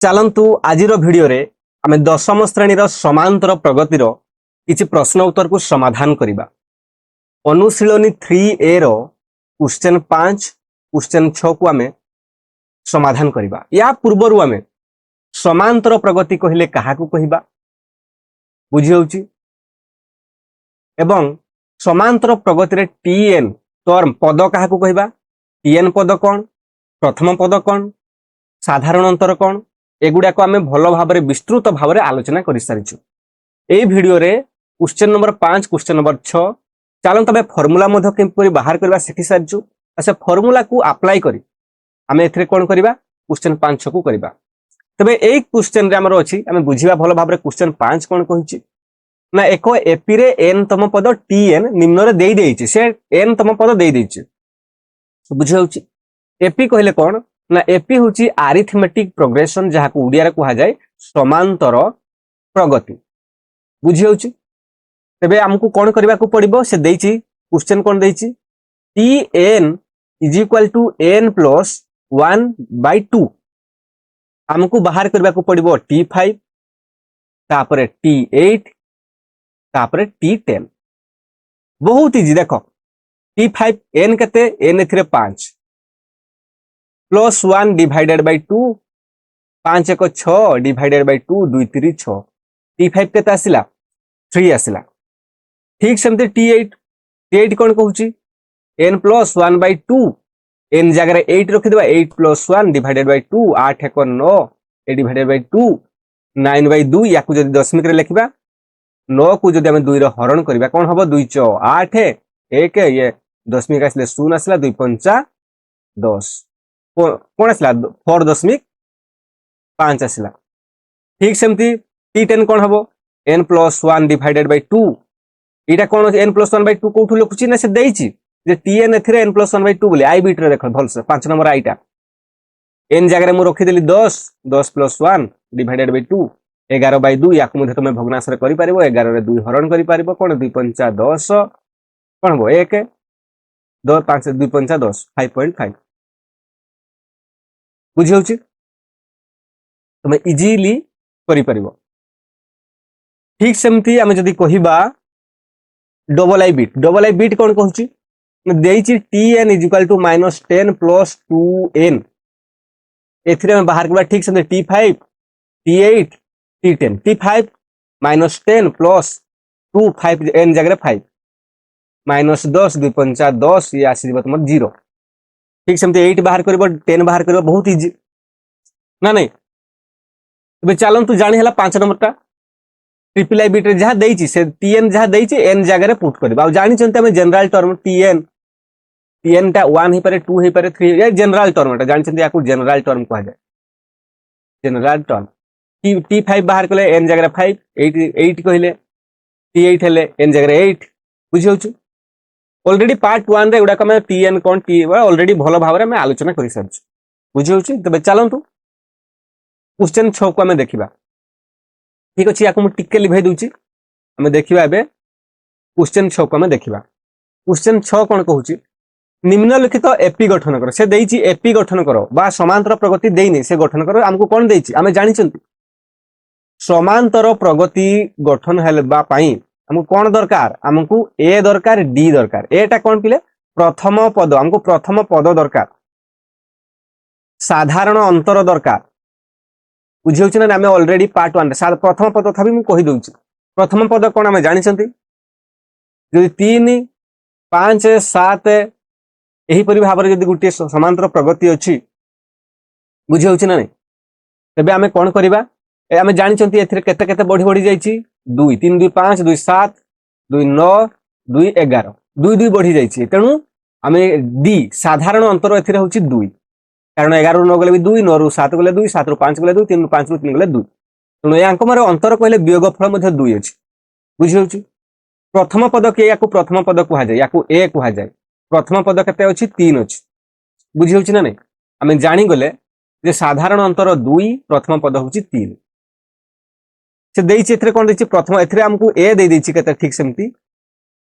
चलतु आज भिडियो रे आमे दशम श्रेणी समांतर प्रगतिर किछि प्रश्न उत्तर को समाधान करिबा। अनुशीलनी 3A रो क्वेश्चन 5 क्वेश्चन 6 को आमे समाधान करिबा। या पूर्वरु आमे समांतर प्रगति कहिले काहाकू कहिबा बुझी होउची एवं समांतर प्रगति रे टीएन टर्म पद काहाकू कहिबा, टीएन पद कोन, प्रथम पद कोन, साधारण अंतर कोन, एगुडा को आमे भलो भाबरे विस्तृत भाबरे आलोचना करि सारिछु। एई भिडियो रे क्वेश्चन नंबर 5 क्वेश्चन नंबर 6 चालन तबे फार्मूला मध्य केमपरि बाहर करबा सिखि सारिछु। से फार्मूला को अप्लाई करी आमे एथरे कोन करबा क्वेश्चन 5 6 को करबा। तबे एई क्वेश्चन रे हमर अछि आमे बुझिबा भलो भाबरे क्वेश्चन 5 कोन कहिछि ना एक एपी रे एन तम पद टीएन निम्न रे देई देइछि। से एन तम पद देई देइछि बुझि होउछि। एपी कहले कोन ना एपी होची अरिथमेटिक प्रोग्रेशन जहा को उडिया रे कहा जाय समांतर प्रगति बुझी होची। तबे हमकु कोन करबा को पड़िबो से देइची क्वेश्चन कोन देइची tn is equal to n plus 1/2 हमकु बाहर करबा को पड़िबो t5 तापरे t8 तापरे t10। बहुत इजी देखो t5 n केते n एथिरे 5 plus 1 divided by 2 5 1 6 divided by 2 2 3 6 t5 केते आसिला 3 आसिला। ठीक सेमते t8 कोन कहूची n प्लस 1/2 n जगह रे 8 रखि देबा 8 plus 1 divided by 2 8 1 9 8 divided by 2 9/2 याकू जदी दशमिक रे लिखिबा 9 को जदी हम 2 रे हरण करबा कोन हबो 2 6 8 1 ये दशमिक आसिले 0 आसिला 2 5 10 कोन आसिला 4.5 आसिला। ठीक सेमती t10 कोन हबो n प्लस 1 डिवाइडेड बाय 2 इटा कोन n प्लस 1/2 कोठु लिखुची ना से देइची जे tn एथिरे n प्लस 1/2 बोले आई बीट रे देखो भल से 5 नंबर आईटा n जगह रे मु रखि देली 10 प्लस 1 डिवाइडेड बाय 2 11/2 याकू मध्ये तमे भग्नांश रे करि पारिबो 11 रे 2 हरण करि पारिबो कोन 2 5 10 कोन हबो 1 2 5 2 5 10 5.5 बुझी होची। तमे इजीली करि पारिबो। ठीक सेमती आमे जदी कहिबा डबल आई बीट कोन कहूची देइची tn is equal to -10 plus 2n एथिरे हम बाहर करबा। ठीक सेमते t5 t8 t10 t5 -10 plus 2 5 n जगह रे 5 -10 2 5 10 ये आसी दिबो तमर 0। ठीक सेमते 8 बाहर करबो 10 बाहर करबो बहुत इजी ना नहीं। तबे चलन तू जानि हला 5 नंबर ता ट्रिपल आई बीट रे जहा देइची से tn जहा देइची n जगह रे पुट करबा। आ जानि चंते हम जनरल टर्म tn ता 1 हे पारे 2 हे पारे 3 ये जनरल टर्म ता जानि चंते याकू जनरल टर्म कहा जाय जनरल टर्म। t5 बाहर कले n जगह रे 5 8 कहले t8 हेले n जगह रे 8 बुझी होछु। ऑलरेडी पार्ट 1 रे उडा कमे tn कोन t ऑलरेडी भलो भाबरे हम आलोचना करि सरछु बुझी होछु। तबे चलंतु क्वेश्चन 6 को हमें देखिबा। ठीक अछि याकू मु टिके लिभाई दूची हमें देखिबा एबे क्वेश्चन 6 को हमें देखिबा। क्वेश्चन 6 कोन कहूची निम्नलिखित एपी गठन करो। से देइची एपी गठन करो बा समांतर प्रगति देइनी से गठन करो। हमकु कोन देइची हमें जानि चंती समांतर प्रगति गठन हेलबा पई हमकु कोन दरकार हमकु ए दरकार डी दरकार। एटा कोन पिले प्रथम पद हमकु प्रथम पद दरकार साधारण अंतर दरकार बुझी होछि ना। हमें ऑलरेडी पार्ट 1 रे प्रथम पद तथापि मु कहि दउछि प्रथम पद कोन हमें जानि चंती जदि 3 5 7 एही परि भाबरे जदि गुटे समांतर प्रगति अछि बुझी होछि ना नहीं। तबे हमें कोन करिबा हमें जानि चंती एथिरे केते केते बढ़ी जाईची 2 3 2 5 2 7 2 9 2 11 2 2 बढ़ी जाईची। तेनु हमें डी साधारण अंतर एथिरे होछि 2 कारण 11 रु 9 गले भी 2 9 रु 7 गले 2 7 रु 5 गले 2 3 रु 5 रु 3 गले 2 तेनु यांक मारे अंतर कहले वियोगफल मध्ये 2 अछि बुझी होछि। प्रथम पद के याकू प्रथम पद कहा जाय याकू ए कहा जाय। प्रथम पद केते अछि 3 अछि बुझी होछि ना नहीं। हमें जानि गले जे साधारण अंतर 2 प्रथम पद होछि 3 से देइछि एथरे कोन देइछि प्रथम एथरे हमकु ए दे देइछि केते। ठीक सेमती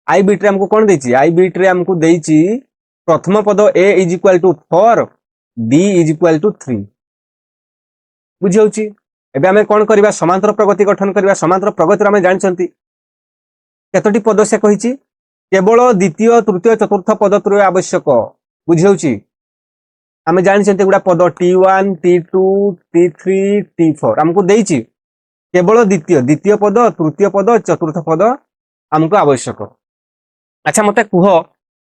आई बीट रे हमकु कोन देइछि आई बीट रे हमकु देइछि प्रथम पद a is equal to 4 b is equal to 3 बुझी होउची एबे आमे कोन करबा समांतर प्रगति गठन करबा समांतर प्रगति आमे जानचंती केतोटी पद से कहिची केवल द्वितीय तृतीय चतुर्थ पद त्रय आवश्यक बुझी होउची आमे जानचंती गुडा पद T1 T2 T3 T4 हमको देइची केवल द्वितीय पद तृतीय पद चतुर्थ पद हमको आवश्यक अच्छा मते कुह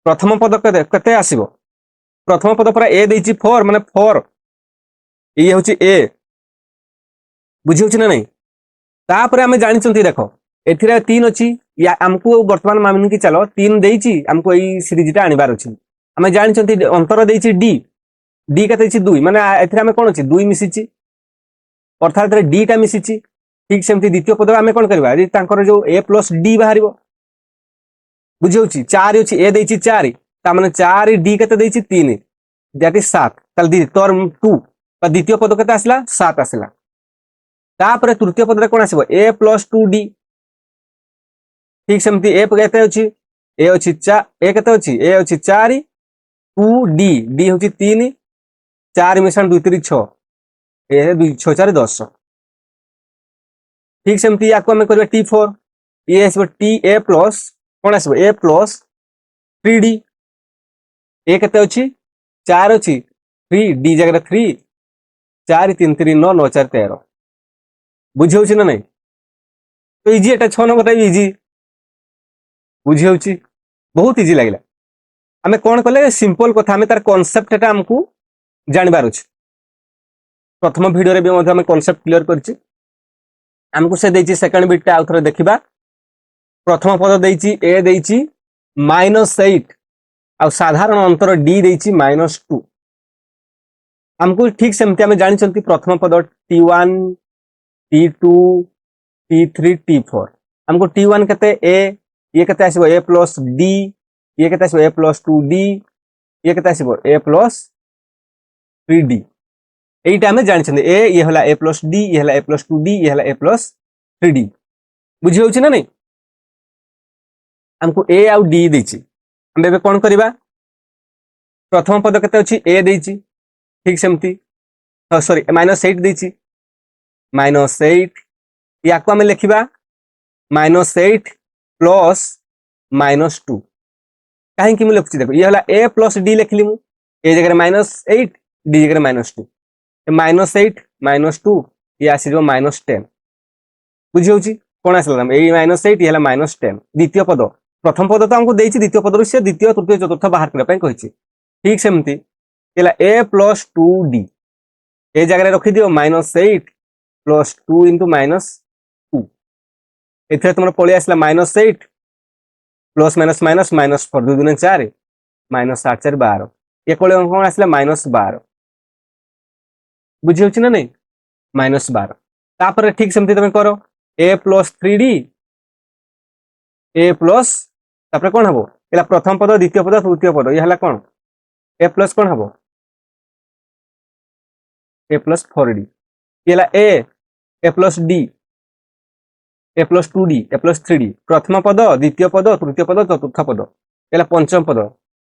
प्रथम पद केते आसीबो प्रथम पद पर ए देइची 4 माने 4 ये होची ए बुझी होची ना नहीं तापर आमे जानिचंती देखो एथिरे 3 अछि या हमको वर्तमान मामन की चलो 3 देइची हमको एई सीरीज टा आनिबार अछि आमे जानिचंती अंतर देइची डी डी केते अछि 2 माने एथिरे आमे कोन अछि 2 मिसिची अर्थात डी टा मिसिची ठीक सेमती द्वितीय पद आमे कोन करबा जे तांकर जो ए प्लस डी बाहरिबो बुझी होची 4 अछि ए देइची 4 ता माने 4 डी केते देइची 3 दैट इज 7 तल दी तोर 2 द्वितीय पद केते आसला 7 आसला तापर तृतीय पद रे कोन आसीबो ए प्लस 2 डी ठीक सेमती ए केते अछि ए अछि ए केते अछि ए अछि 4 2 डी डी होची 3 4 मिशन 2 3 6 ए 2 6 4 10 ठीक सेमती याको हम करबा T4 ये आसीबो टी ए प्लस कोन आसीबो ए प्लस 3 डी ए केते अछि 4 अछि 3 डी जगह 3 4 3 3 9 9 4 13 बुझी होची ना नहीं तो इजी एटा 6 नंबर बताई इजी बुझी होची बहुत इजी लागिला हमें कोन कले सिंपल कथा हमें तार कांसेप्ट एटा हमकु जानबार अछि प्रथम वीडियो रे भी हम कांसेप्ट क्लियर करछि हमकु से देछि सेकंड बिट टा आउथरे देखिबा प्रथम पद देछि ए देछि -8 आ साधारण अंतर डी देछि -2 हमकु ठीक सेमति हमें जानिचंती प्रथम पद T1 T2 T3 T4 हमको T1 केते ए ये केते आसीबो ए प्लस डी ये केते आसीबो ए प्लस 2 डी ये केते आसीबो ए प्लस 3 डी एइटा हमें जानिचंती ए ये होला ए प्लस डी ये होला ए प्लस 2 डी ये होला ए प्लस 3 डी बुझी होची ना नहीं हमको ए आउ डी देछि हम एबे कोन करबा प्रथम पद केते अछि ए देछि ठीक सेमती सॉरी -8 देछि -8 याको हमें लिखिबा -8 प्लस -2 कहीं कि मु लिखुची देखो ये होला ए प्लस डी लिखली मु ए जगह -8 डी जगह -2 -8 -2 ये आसीजो -10 बुझी होची कोन आसला ए -8 ये होला -10 द्वितीय पद प्रथम पद तो हमको देछि द्वितीय पद से द्वितीय तृतीय चतुर्थ बाहर करबा पई कहिछि ठीक सेमती एला ए प्लस 2 डी ए जगह रखि दियो -8 प्लस 2 इंटू -2 एथे तुमरा पळी आसला -8 प्लस माइनस माइनस -4 2 2 4 -8 4 12 ये कोले कोन आसला -12 बुझी होची ना नहीं -12 तापर ठीक सेमती तमे करो ए प्लस 3d ए प्लस तापर कोन हबो एला प्रथम पद द्वितीय पद तृतीय पद ये हला कोन ए प्लस कोन हबो ए प्लस 4d एला A plus D A plus 2d A plus 3d प्रथम पद द्वितीय पद तृतीय पद चतुर्थ पद एला पंचम पद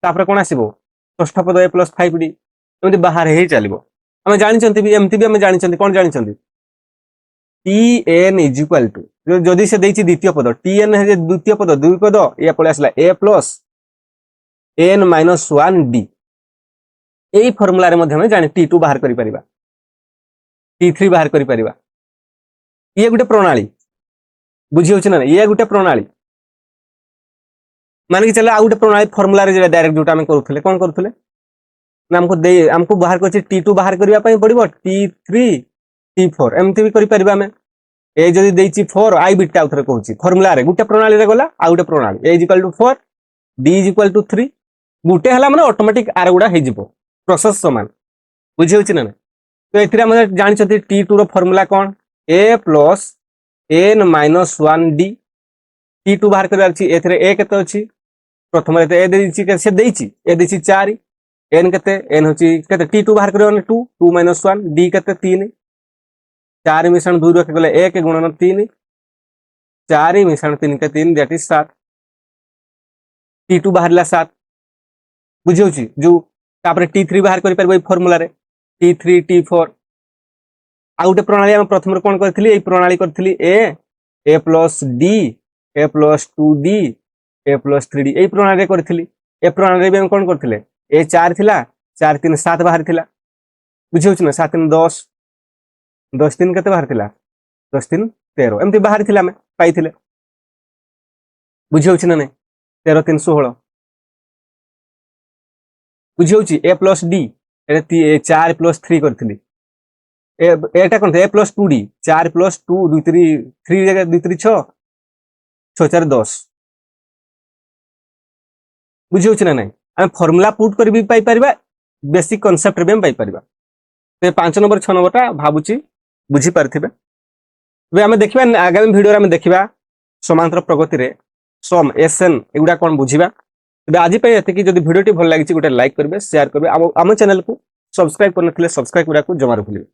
तापर कोन आसीबो षष्ठ पद ए प्लस 5d एमति बाहर हे चलिबो हम जानिचंती भी एमति भी हम जानिचंती कोन जानिचंती tn इज इक्वल टू जदि से देछि द्वितीय पद tn है जे द्वितीय पद दुई पद या पळे आसला a plus n minus 1d AE formula रे मध्ये हम जानि t2 बाहर करि परिबा t3 बाहर करि परिबा ये गुटे प्रणाली बुझी होछि ना ये गुटे प्रणाली मान के चले आ गुटे प्रणाली फार्मूला रे डायरेक्ट जोटा हम करूथले कोन करूथले ना हमको बाहर करछि t2 बाहर करिया पई पड़िबो t3 t4 एमति भी करि परिबा हम ए जदि देछि 4 आई बिटा उथरे कहूछि फार्मूला रे गुटे प्रणाली रे गला आ गुटे प्रणाली a equal to 4 d equal to 3 गुटे हला माने ऑटोमेटिक आर गुडा हे जिवो प्रोसेस समान बुझी होछि ना तो एथिरे हम जानि छथि t2 रो फार्मूला कोन a plus n minus 1d t2 बाहर करबा अछि एथिरे a केते अछि प्रथम रे ए देछि के से देछि ए देछि 4 n केते n होछि केते t2 बाहर करबा 2 2 माइनस 1 d केते 3 4 मिश्रण 2 रखे गले 1 गुणन 3 4 मिश्रण 3 के 3 दैट इज 7 t2 बाहरला 7 बुझी होछि जो तापर t3 बाहर करि परबो फार्मूला रे t3 t4 ଆଉ ଗୋଟେ ପ୍ରଣାଳୀ ଆମେ ପ୍ରଥମରେ କଣ କରିଥିଲି ଏଇ ପ୍ରଣାଳୀ କରିଥିଲି a plus d a plus 2d a plus 3d ଏଇ ପ୍ରଣାଳୀରେ କରିଥିଲି। ଏ ପ୍ରଣାଳୀରେ ବି ଆମେ କଣ କରିଥିଲେ a 4 ଥିଲା 4 3 7 ବାହାରିଥିଲା ବୁଝି ହଉଛି ନା 7 3 10 10 3 କେତେ ବାହାରିଥିଲା 10 3 13 ଏମିତି ବାହାରିଥିଲା ଆମେ ପାଇଥିଲେ ବୁଝି ହଉଛି ନା ନାଇଁ 13 3 16 ବୁଝି ହଉଛି a ପ୍ଲସ୍ d ଏଟା 4 ପ୍ଲସ୍ 3 କରିଥିଲି ଏଟା କଣ a ପ୍ଲସ୍ 2d 4 ପ୍ଲସ୍ 2 2 3 3 ଜାଗା 2 3 6 6 4 10 ବୁଝି ହଉଛି ନା ନାଇଁ ଆମେ ଫର୍ମୁଲା ପୁଟ୍ କରି ବି ପାଇପାରିବା ବେସିକ୍ କନସେପ୍ଟ ବି ଆମେ ପାଇପାରିବା। ତ 5 ନମ୍ବର 6 ନମ୍ବରଟା ଭାବୁଛି ବୁଝିପାରିଥିବେ। ଏବେ ଆମେ ଦେଖିବା ଆଗାମୀ ଭିଡ଼ିଓରେ ଆମେ ଦେଖିବା ସମାନ୍ତର ପ୍ରଗତିରେ ସମ୍ ଏସଏନ୍ ଏଗୁଡ଼ା କଣ ବୁଝିବା। ତେବେ ଆଜି ପାଇଁ ଏତିକି। ଯଦି ଭିଡ଼ିଓଟି ଭଲ ଲାଗିଛି ଗୋଟେ ଲାଇକ୍ କରିବେ ସେୟାର କରିବେ ଆମ ଚ୍ୟାନେଲକୁ ସବସ୍କ୍ରାଇବ କରିନଥିଲେ ସବସ୍କ୍ରାଇବ କରିବାକୁ ଜମାରୁ ଭୁଲିବେ।